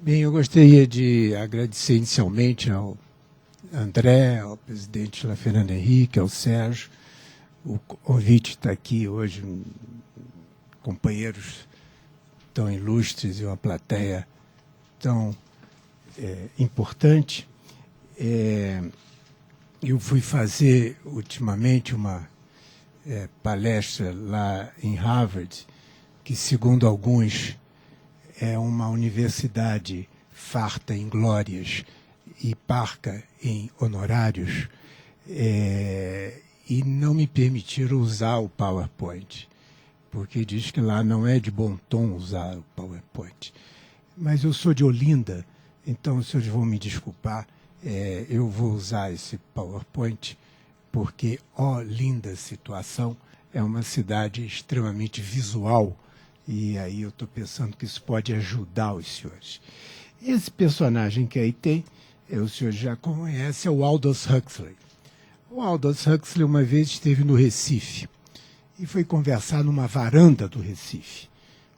Bem, eu gostaria de agradecer inicialmente ao André, ao presidente La Fernanda Henrique, ao Sérgio. O convite está aqui hoje, companheiros tão ilustres e uma plateia tão importante. Eu fui fazer ultimamente uma palestra lá em Harvard, que, segundo alguns, é uma universidade farta em glórias e parca em honorários, e não me permitiram usar o PowerPoint, porque diz que lá não é de bom tom usar o PowerPoint. Mas eu sou de Olinda, então, os senhores vão me desculpar, eu vou usar esse PowerPoint, porque, linda situação, é uma cidade extremamente visual, e aí eu estou pensando que isso pode ajudar os senhores. Esse personagem que aí tem, o senhor já conhece, é o Aldous Huxley. O Aldous Huxley uma vez esteve no Recife e foi conversar numa varanda do Recife.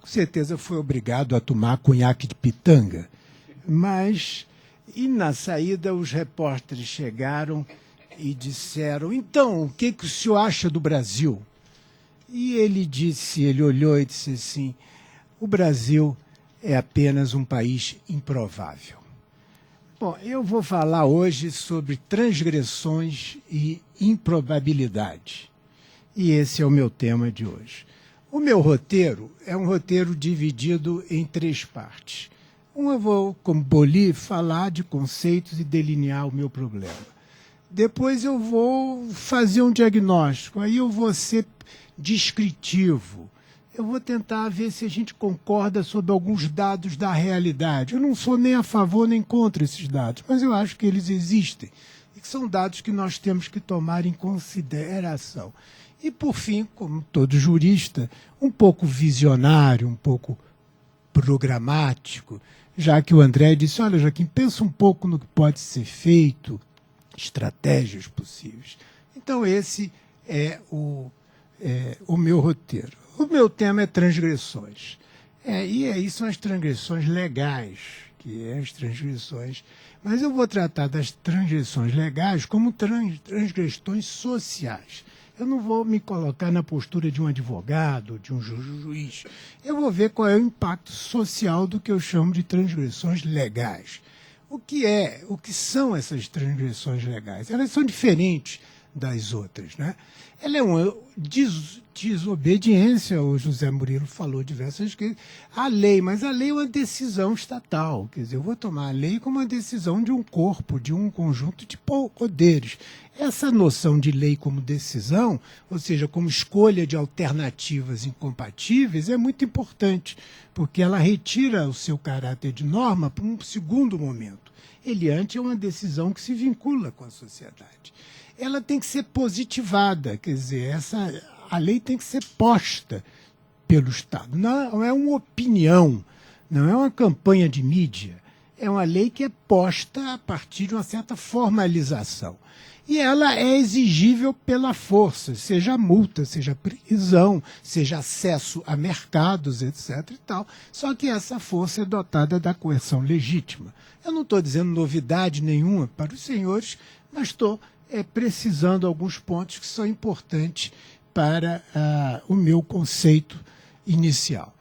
Com certeza foi obrigado a tomar conhaque de pitanga, mas, e na saída, os repórteres chegaram e disseram: então, o que o senhor acha do Brasil? E ele olhou e disse assim: o Brasil é apenas um país improvável. Bom, eu vou falar hoje sobre transgressões e improbabilidade. E esse é o meu tema de hoje. O meu roteiro é um roteiro dividido em 3 partes. Eu vou, como Boli, falar de conceitos e delinear o meu problema. Depois eu vou fazer um diagnóstico, aí eu vou ser descritivo. Eu vou tentar ver se a gente concorda sobre alguns dados da realidade. Eu não sou nem a favor nem contra esses dados, mas eu acho que eles existem e que são dados que nós temos que tomar em consideração. E, por fim, como todo jurista, um pouco visionário, um pouco programático, já que o André disse: olha, Joaquim, pensa um pouco no que pode ser feito, estratégias possíveis. Então, esse é o meu roteiro. O meu tema é transgressões. E aí são as transgressões legais, que é as transgressões. Mas eu vou tratar das transgressões legais como transgressões sociais. Eu não vou me colocar na postura de um advogado, de um juiz. Eu vou ver qual é o impacto social do que eu chamo de transgressões legais. O que são essas transgressões legais? Elas são diferentes das outras, né? Ela é uma desobediência, o José Murilo falou diversas vezes, à lei, mas a lei é uma decisão estatal. Quer dizer, eu vou tomar a lei como uma decisão de um corpo, de um conjunto de poderes. Essa noção de lei como decisão, ou seja, como escolha de alternativas incompatíveis, é muito importante, porque ela retira o seu caráter de norma para um segundo momento. Ele antes é uma decisão que se vincula com a sociedade. Ela tem que ser positivada, quer dizer, a lei tem que ser posta pelo Estado. Não é uma opinião, não é uma campanha de mídia, é uma lei que é posta a partir de uma certa formalização. E ela é exigível pela força, seja multa, seja prisão, seja acesso a mercados, etc. e tal. Só que essa força é dotada da coerção legítima. Eu não estou dizendo novidade nenhuma para os senhores, mas estou precisando alguns pontos que são importantes para o meu conceito inicial.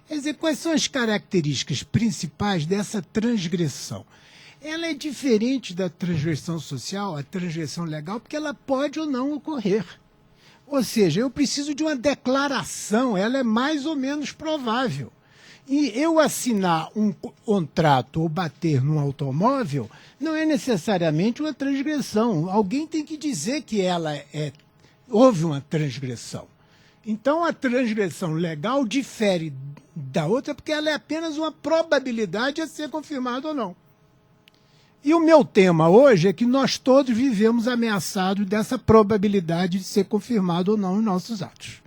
Quer dizer, quais são as características principais dessa transgressão? Ela é diferente da transgressão social, a transgressão legal, porque ela pode ou não ocorrer. Ou seja, eu preciso de uma declaração, ela é mais ou menos provável. E eu assinar um contrato ou bater num automóvel não é necessariamente uma transgressão. Alguém tem que dizer que houve uma transgressão. Então, a transgressão legal difere da outra porque ela é apenas uma probabilidade a ser confirmada ou não. E o meu tema hoje é que nós todos vivemos ameaçados dessa probabilidade de ser confirmado ou não em nossos atos.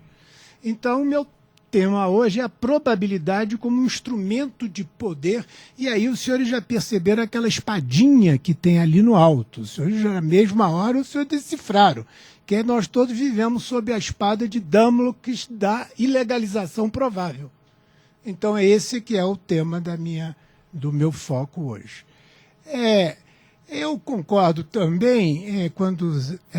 Então, o meu tema hoje é a probabilidade como um instrumento de poder, e aí os senhores já perceberam aquela espadinha que tem ali no alto. Os senhores, na mesma hora, os senhores decifraram, que nós todos vivemos sob a espada de Damocles da ilegalização provável. Então é esse que é o tema da minha do meu foco hoje. Eu concordo também quando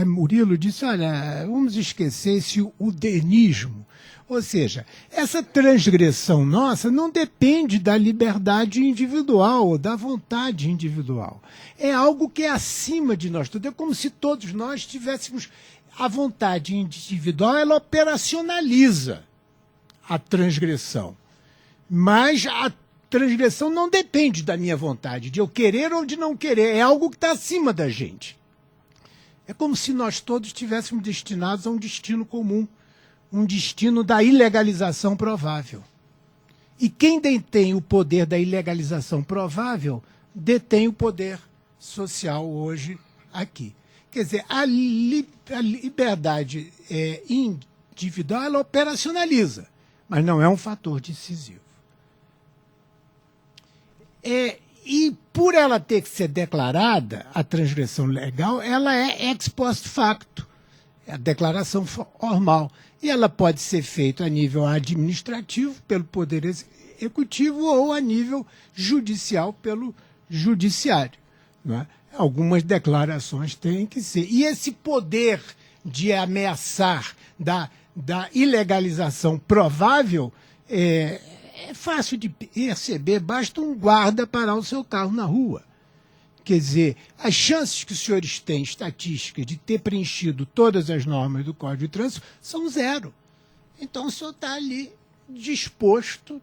Murilo disse, olha, vamos esquecer esse udenismo. Ou seja, essa transgressão nossa não depende da liberdade individual ou da vontade individual. É algo que é acima de nós todos. É como se todos nós tivéssemos a vontade individual, ela operacionaliza a transgressão. Mas a transgressão não depende da minha vontade, de eu querer ou de não querer. É algo que está acima da gente. É como se nós todos estivéssemos destinados a um destino comum, um destino da ilegalização provável. E quem detém o poder da ilegalização provável detém o poder social hoje aqui. Quer dizer, a liberdade individual ela operacionaliza, mas não é um fator decisivo. E por ela ter que ser declarada, a transgressão legal, ela é ex post facto, é a declaração formal. E ela pode ser feita a nível administrativo, pelo Poder Executivo, ou a nível judicial, pelo Judiciário. Não é? Algumas declarações têm que ser. E esse poder de ameaçar da ilegalização provável é fácil de perceber, basta um guarda parar o seu carro na rua. Quer dizer, as chances que os senhores têm, estatísticas, de ter preenchido todas as normas do Código de Trânsito são zero. Então o senhor está ali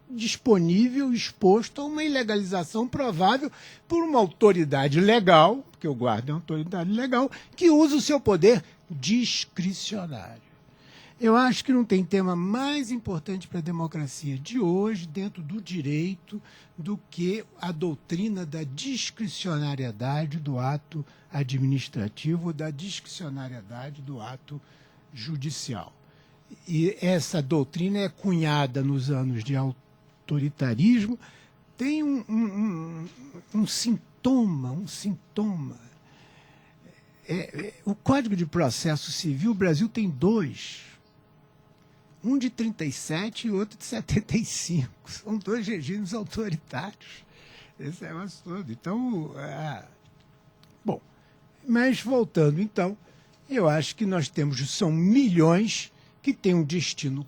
disponível, exposto a uma ilegalização provável por uma autoridade legal, porque o guarda é uma autoridade legal, que usa o seu poder discricionário. Eu acho que não tem tema mais importante para a democracia de hoje, dentro do direito, do que a doutrina da discricionariedade do ato administrativo, da discricionariedade do ato judicial. E essa doutrina é cunhada nos anos de autoritarismo, tem um sintoma. O Código de Processo Civil, o Brasil tem dois. Um de 37 e outro de 75. São dois regimes autoritários. Esse negócio todo. Então, bom, mas voltando então, eu acho que nós são milhões que têm um destino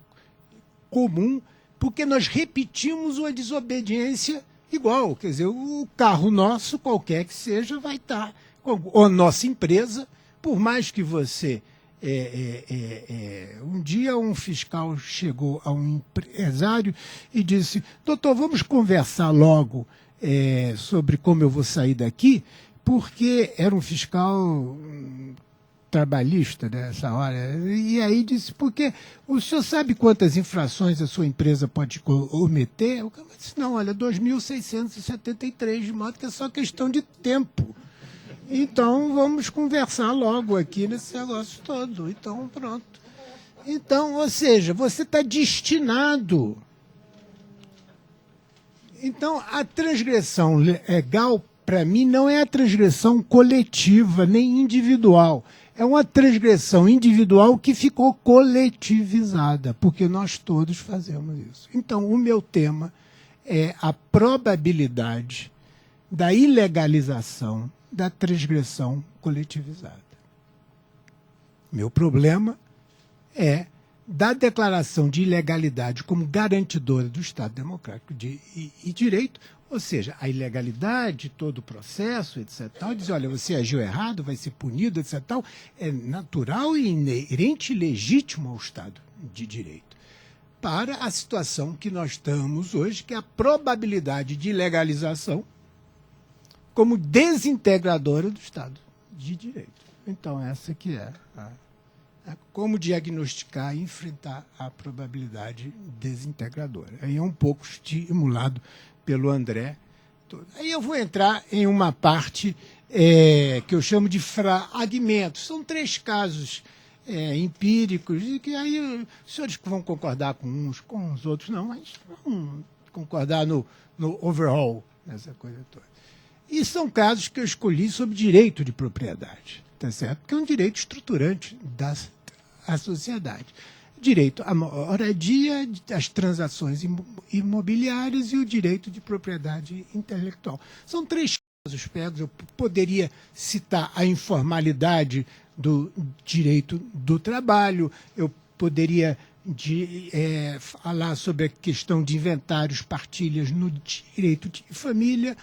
comum, porque nós repetimos uma desobediência igual. Quer dizer, o carro nosso, qualquer que seja, vai estar, ou a nossa empresa, por mais que você... um dia um fiscal chegou a um empresário e disse, doutor, vamos conversar logo sobre como eu vou sair daqui, porque era um fiscal trabalhista nessa hora, e aí disse, porque o senhor sabe quantas infrações a sua empresa pode cometer? O cara disse, não, olha, 2.673, de modo que é só questão de tempo. Então, vamos conversar logo aqui nesse negócio todo. Então, pronto. Então, ou seja, você está destinado. Então, a transgressão legal, para mim, não é a transgressão coletiva, nem individual. É uma transgressão individual que ficou coletivizada, porque nós todos fazemos isso. Então, o meu tema é a probabilidade da ilegalização da transgressão coletivizada. Meu problema é da declaração de ilegalidade como garantidora do Estado Democrático e Direito, ou seja, a ilegalidade, todo o processo, etc. Tal, diz, olha, você agiu errado, vai ser punido, etc. Tal, é natural e inerente e legítimo ao Estado de Direito. Para a situação que nós estamos hoje, que é a probabilidade de ilegalização como desintegradora do Estado de Direito. Então, essa que é como diagnosticar e enfrentar a probabilidade desintegradora. Aí é um pouco estimulado pelo André. Aí eu vou entrar em uma parte que eu chamo de fragmentos. São 3 casos empíricos, e que aí os senhores vão concordar com uns, com os outros não, mas vão concordar no overall, nessa coisa toda. E são casos que eu escolhi sobre direito de propriedade, tá certo? Porque é um direito estruturante da sociedade. direito à moradia, às transações imobiliárias e o direito de propriedade intelectual. São 3 casos pegos. Eu poderia citar a informalidade do direito do trabalho, eu poderia falar sobre a questão de inventários, partilhas no direito de família,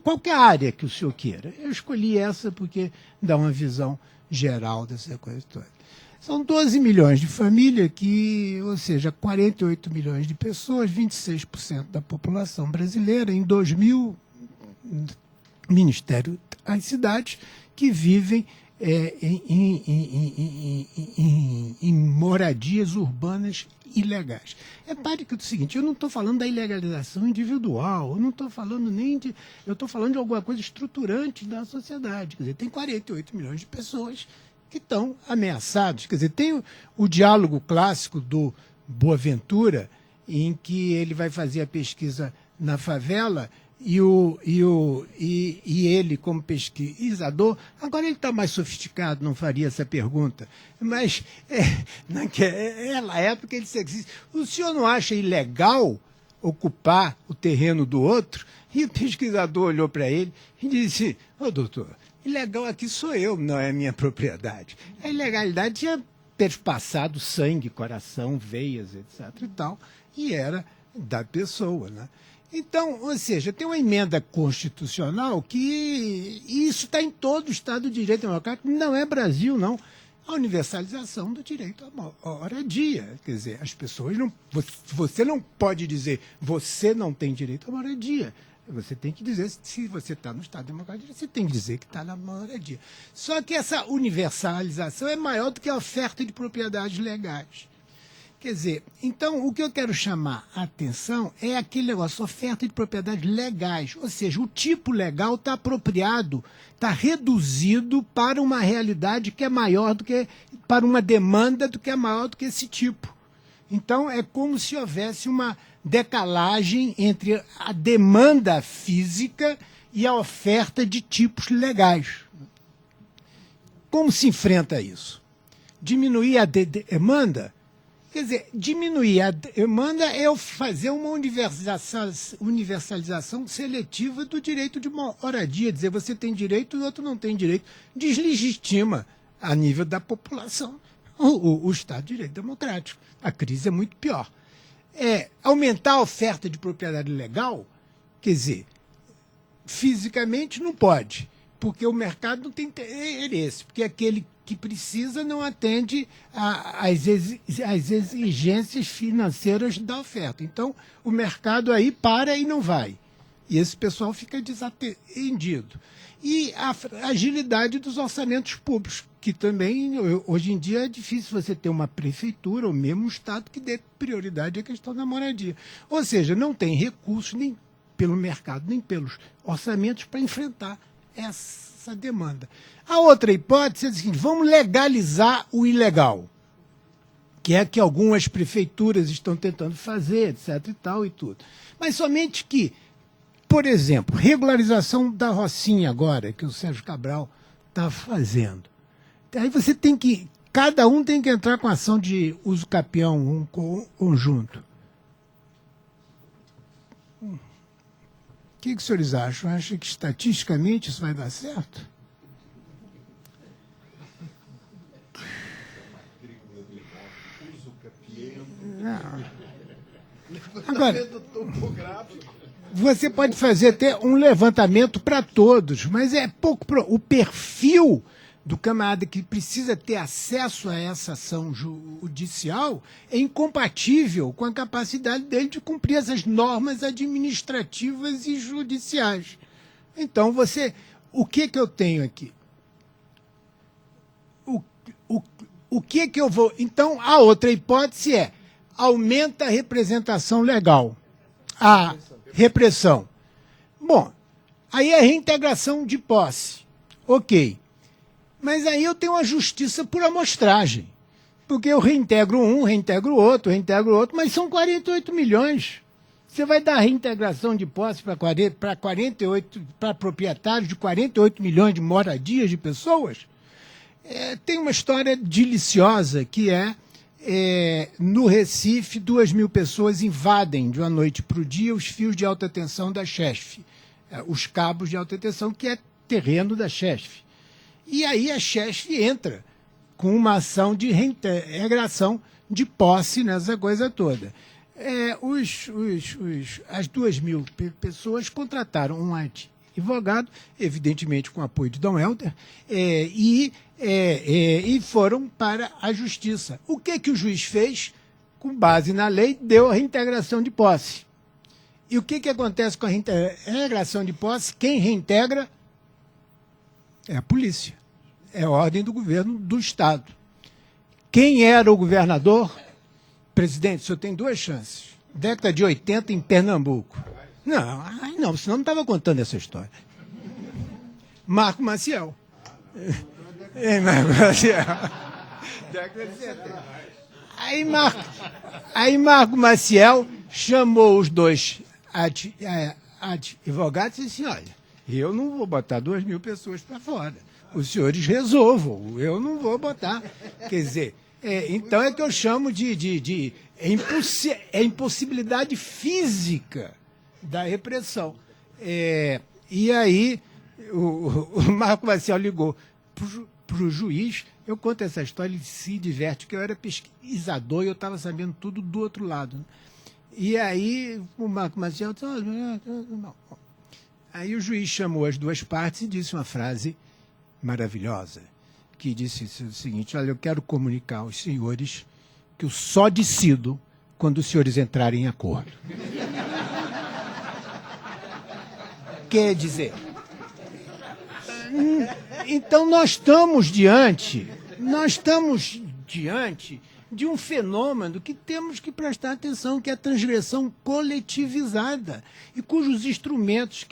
qualquer área que o senhor queira. Eu escolhi essa porque dá uma visão geral dessa coisa toda. São 12 milhões de famílias, ou seja, 48 milhões de pessoas, 26% da população brasileira. Em 2000, Ministério das Cidades, que vivem em moradias urbanas ilegais. Repare que é o seguinte, eu não estou falando da ilegalização individual, eu não estou falando eu estou falando de alguma coisa estruturante da sociedade. Quer dizer, tem 48 milhões de pessoas que estão ameaçados. Quer dizer, tem o diálogo clássico do Boaventura, em que ele vai fazer a pesquisa na favela e ele, como pesquisador, agora ele está mais sofisticado, não faria essa pergunta, mas naquela época ele disse: o senhor não acha ilegal ocupar o terreno do outro? E o pesquisador olhou para ele e disse: ô doutor, ilegal aqui sou eu, não é minha propriedade. A ilegalidade tinha perpassado sangue, coração, veias, etc. e tal, e era da pessoa, né? Então, ou seja, tem uma emenda constitucional que isso está em todo o Estado de Direito Democrático, não é Brasil, não. A universalização do direito à moradia. Quer dizer, as pessoas não... Você não pode dizer você não tem direito à moradia. Você tem que dizer, se você está no Estado Democrático, você tem que dizer que está na moradia. Só que essa universalização é maior do que a oferta de propriedades legais. Quer dizer, então, o que eu quero chamar a atenção é aquele negócio, oferta de propriedades legais. Ou seja, o tipo legal está apropriado, está reduzido para uma realidade que é maior do que, para uma demanda do que é maior do que esse tipo. Então, é como se houvesse uma decalagem entre a demanda física e a oferta de tipos legais. Como se enfrenta isso? Diminuir a demanda? Quer dizer, diminuir a demanda é eu fazer uma universalização seletiva do direito de moradia. Dizer, você tem direito e o outro não tem direito. Deslegitima, a nível da população, o Estado de Direito Democrático. A crise é muito pior. Aumentar a oferta de propriedade legal, quer dizer, fisicamente não pode, porque o mercado não tem interesse, porque aquele que precisa não atende às exigências financeiras da oferta. Então, o mercado aí para e não vai. E esse pessoal fica desatendido. E a agilidade dos orçamentos públicos, que também, hoje em dia, é difícil você ter uma prefeitura ou mesmo um Estado que dê prioridade à questão da moradia. Ou seja, não tem recursos nem pelo mercado, nem pelos orçamentos para enfrentar essa demanda. A outra hipótese é a seguinte: vamos legalizar o ilegal, que é que algumas prefeituras estão tentando fazer, etc. e tal e tudo. Mas somente que, por exemplo, regularização da Rocinha agora, que o Sérgio Cabral está fazendo. Aí você tem que, cada um tem que entrar com ação de uso capião, um conjunto. O que os senhores acham? Acham que estatisticamente isso vai dar certo? Não. Agora, você pode fazer até um levantamento para todos, mas é pouco. O perfil do camarada que precisa ter acesso a essa ação judicial é incompatível com a capacidade dele de cumprir essas normas administrativas e judiciais. Então, o que eu tenho aqui? O que eu vou... Então, a outra hipótese é: aumenta a representação legal, a repressão. Bom, aí é reintegração de posse. Ok. Mas aí eu tenho a justiça por amostragem. Porque eu reintegro um, reintegro outro, mas são 48 milhões. Você vai dar reintegração de posse para proprietários de 48 milhões de moradias de pessoas? Tem uma história deliciosa que no Recife, 2.000 pessoas invadem de uma noite para o dia os fios de alta tensão da Chesf, os cabos de alta tensão, que é terreno da Chesf. E aí a Chesf entra com uma ação de reintegração de posse nessa coisa toda. As 2.000 pessoas contrataram um advogado, evidentemente com apoio de Dom Helder, e foram para a justiça. O que o juiz fez? Com base na lei, deu a reintegração de posse. E o que acontece com a reintegração de posse? Quem reintegra é a polícia. É a ordem do governo do Estado. Quem era o governador? Presidente, o senhor tem duas chances. Década de 80 em Pernambuco. Não, senão não estava contando essa história. Marco Maciel. Marco Maciel. Década de 70. Aí Marco Maciel chamou os dois advogados e disse, olha, eu não vou botar 2.000 pessoas para fora. Os senhores resolvam, eu não vou botar. Quer dizer, então é que eu chamo de impossibilidade física da repressão. E aí o Marco Maciel ligou para o juiz, eu conto essa história, ele se diverte, porque eu era pesquisador e eu estava sabendo tudo do outro lado. E aí o Marco Maciel disse, aí o juiz chamou as duas partes e disse uma frase maravilhosa, que disse o seguinte, olha, eu quero comunicar aos senhores que eu só decido quando os senhores entrarem em acordo. Quer dizer, então nós estamos diante de um fenômeno que temos que prestar atenção, que é a transgressão coletivizada, e cujos instrumentos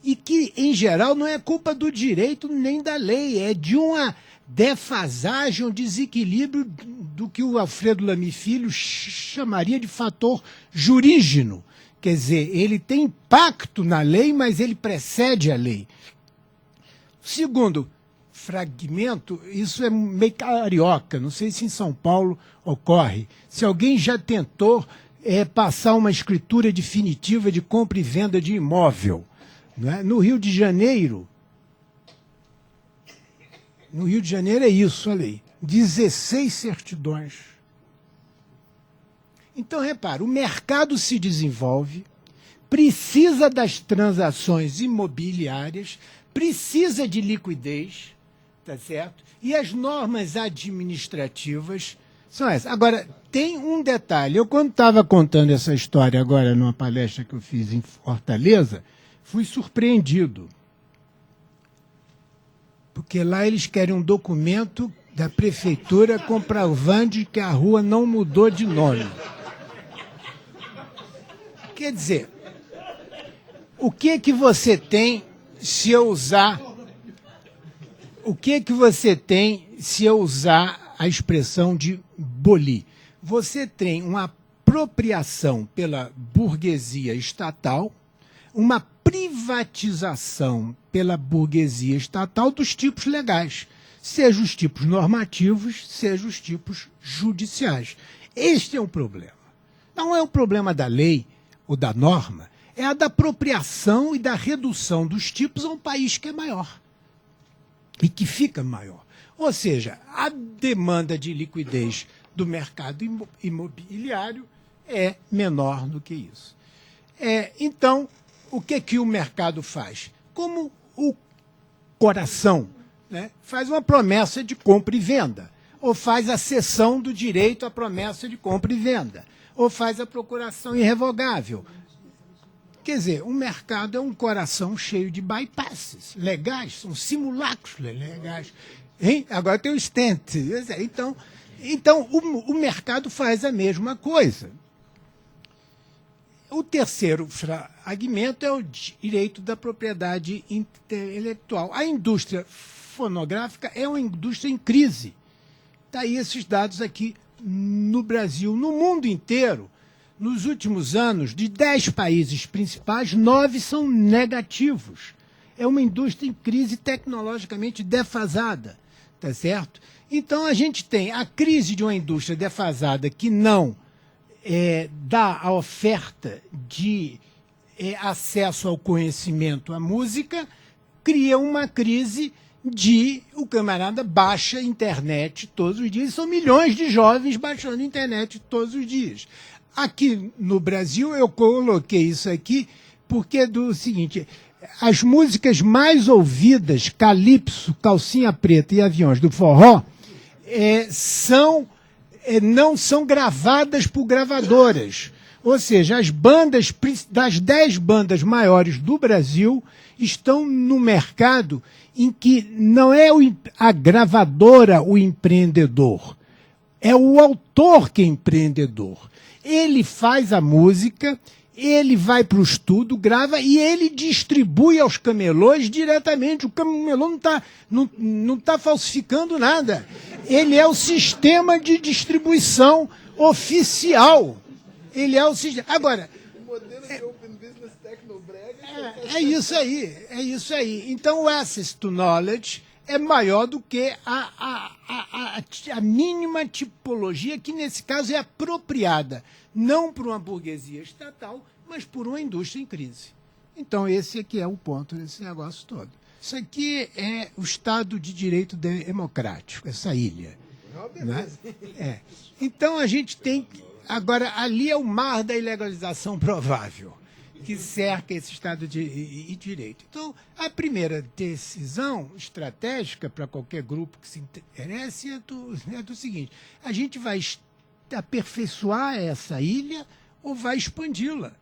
e que, em geral, não é culpa do direito nem da lei, é de uma defasagem, um desequilíbrio do que o Alfredo Lamy Filho chamaria de fator jurígeno. Quer dizer, ele tem impacto na lei, mas ele precede a lei. Segundo fragmento, isso é meio carioca, não sei se em São Paulo ocorre. Se alguém já tentou passar uma escritura definitiva de compra e venda de imóvel, né? No Rio de Janeiro é isso, olha aí, 16 certidões. Então, repara, o mercado se desenvolve, precisa das transações imobiliárias, precisa de liquidez, tá certo? E as normas administrativas são essas. Agora, tem um detalhe. Eu, quando estava contando essa história agora numa palestra que eu fiz em Fortaleza, fui surpreendido. Porque lá eles querem um documento da prefeitura comprovando que a rua não mudou de nome. Quer dizer, o que você tem se eu usar... O que você tem se eu usar a expressão de boli? Você tem uma apropriação pela burguesia estatal, uma privatização pela burguesia estatal dos tipos legais, seja os tipos normativos, seja os tipos judiciais. Este é o problema. Não é o problema da lei ou da norma, é a da apropriação e da redução dos tipos a um país que é maior e que fica maior. Ou seja, a demanda de liquidez do mercado imobiliário é menor do que isso. Então, o que o mercado faz? Como o coração, né, faz uma promessa de compra e venda, ou faz a cessão do direito à promessa de compra e venda, ou faz a procuração irrevogável. Quer dizer, o mercado é um coração cheio de bypasses legais, são simulacros legais. Hein? Agora tem o stent. Então o mercado faz a mesma coisa. O terceiro fragmento é o direito da propriedade intelectual. A indústria fonográfica é uma indústria em crise. Está aí esses dados aqui no Brasil. No mundo inteiro, nos últimos anos, de 10 países principais, 9 são negativos. É uma indústria em crise tecnologicamente defasada. tá certo? Então, a gente tem a crise de uma indústria defasada que não dá a oferta de acesso ao conhecimento, à música, cria uma crise de o camarada baixa a internet todos os dias. São milhões de jovens baixando a internet todos os dias. Aqui no Brasil, eu coloquei isso aqui porque é do seguinte: as músicas mais ouvidas, Calypso, Calcinha Preta e Aviões do Forró, não são gravadas por gravadoras. Ou seja, as bandas, das 10 bandas maiores do Brasil, estão no mercado em que não é a gravadora o empreendedor, é o autor que é empreendedor. Ele faz a música, ele vai para o estúdio, grava e ele distribui aos camelôs diretamente. O camelô não tá falsificando nada. Ele é o sistema de distribuição oficial. Ele é o sistema. Agora, O modelo de Open Business Tecnobrega. é isso aí. Então, o access to knowledge é maior do que a mínima tipologia, que nesse caso é apropriada, não por uma burguesia estatal, mas por uma indústria em crise. Então, esse aqui é o ponto desse negócio todo. Isso aqui é o Estado de Direito Democrático, essa ilha. Né? Então, a gente tem... Agora, ali é o mar da ilegalização provável, que cerca esse Estado de Direito. Então, a primeira decisão estratégica para qualquer grupo que se interesse é do seguinte: a gente vai aperfeiçoar essa ilha ou vai expandi-la?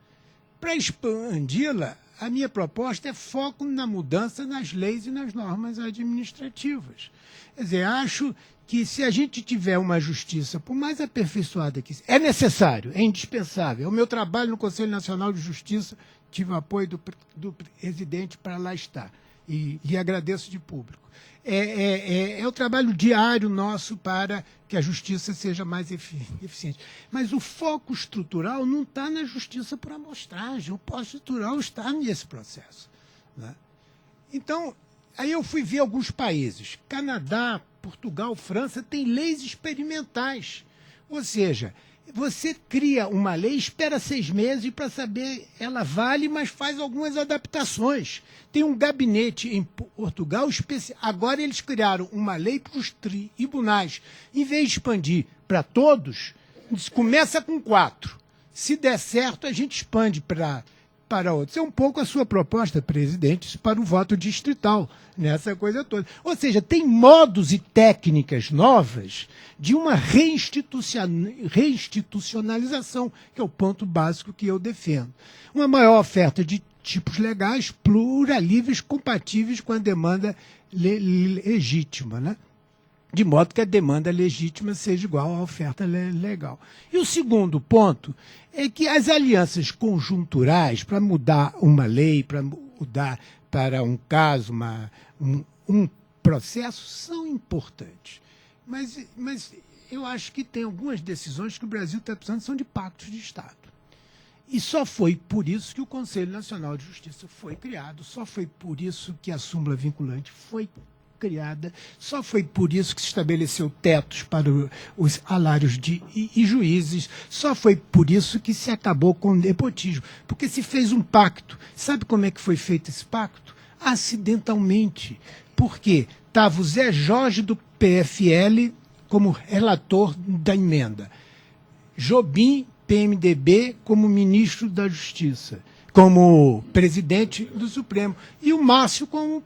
Para expandi-la, a minha proposta é foco na mudança nas leis e nas normas administrativas. Quer dizer, acho que se a gente tiver uma justiça, por mais aperfeiçoada que seja, é necessário, é indispensável. É o meu trabalho no Conselho Nacional de Justiça, tive o apoio do presidente para lá estar, e lhe agradeço de público. É o trabalho diário nosso para que a justiça seja mais eficiente. Mas o foco estrutural não está na justiça por amostragem, o foco estrutural está nesse processo. Né? Então, aí eu fui ver alguns países. Canadá, Portugal, França, têm leis experimentais. Ou seja, você cria uma lei, espera 6 meses para saber, ela vale, mas faz algumas adaptações. Tem um gabinete em Portugal especial. Agora eles criaram uma lei para os tribunais. Em vez de expandir para todos, começa com 4. Se der certo, a gente expande para outros. É um pouco a sua proposta, presidente, para o voto distrital, nessa coisa toda. Ou seja, tem modos e técnicas novas de uma reinstitucionalização, que é o ponto básico que eu defendo. Uma maior oferta de tipos legais, pluralíveis, compatíveis com a demanda legítima, né? De modo que a demanda legítima seja igual à oferta legal. E o segundo ponto é que as alianças conjunturais, para mudar uma lei, para mudar para um caso, um processo, são importantes. Mas eu acho que tem algumas decisões que o Brasil está precisando, são de pactos de Estado. E só foi por isso que o Conselho Nacional de Justiça foi criado, só foi por isso que a súmula vinculante foi criada, só foi por isso que se estabeleceu tetos para os salários e juízes, só foi por isso que se acabou com o nepotismo, porque se fez um pacto. Sabe como é que foi feito esse pacto? Acidentalmente. Por quê? Estava o Zé Jorge do PFL como relator da emenda, Jobim, PMDB, como ministro da Justiça, como presidente do Supremo, e o Márcio como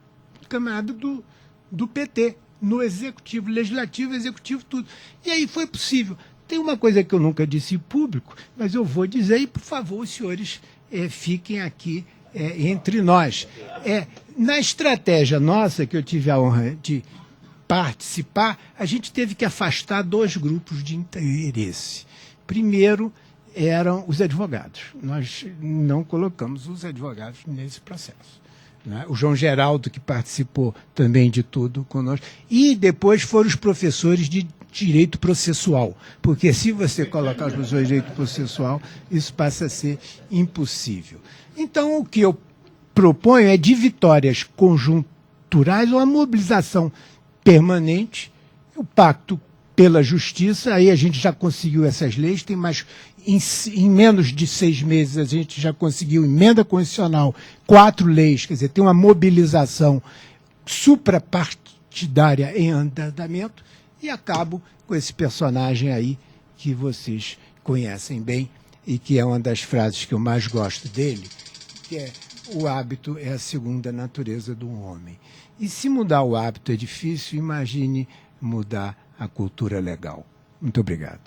camarada do PT, no Executivo, Legislativo, Executivo, tudo. E aí foi possível. Tem uma coisa que eu nunca disse em público, mas eu vou dizer, e por favor, os senhores fiquem aqui entre nós. Na estratégia nossa, que eu tive a honra de participar, a gente teve que afastar 2 grupos de interesse. Primeiro, eram os advogados. Nós não colocamos os advogados nesse processo. Né? O João Geraldo, que participou também de tudo conosco. E depois foram os professores de direito processual, porque se você colocar os professores de direito processual, isso passa a ser impossível. Então, o que eu proponho é de vitórias conjunturais ou a mobilização permanente, o pacto pela justiça, aí a gente já conseguiu essas leis, tem mais, em menos de 6 meses a gente já conseguiu emenda constitucional, 4 leis, quer dizer, tem uma mobilização suprapartidária em andamento, e acabo com esse personagem aí que vocês conhecem bem e que é uma das frases que eu mais gosto dele, que é: o hábito é a segunda natureza do homem. E se mudar o hábito é difícil, imagine mudar a cultura legal. Muito obrigado.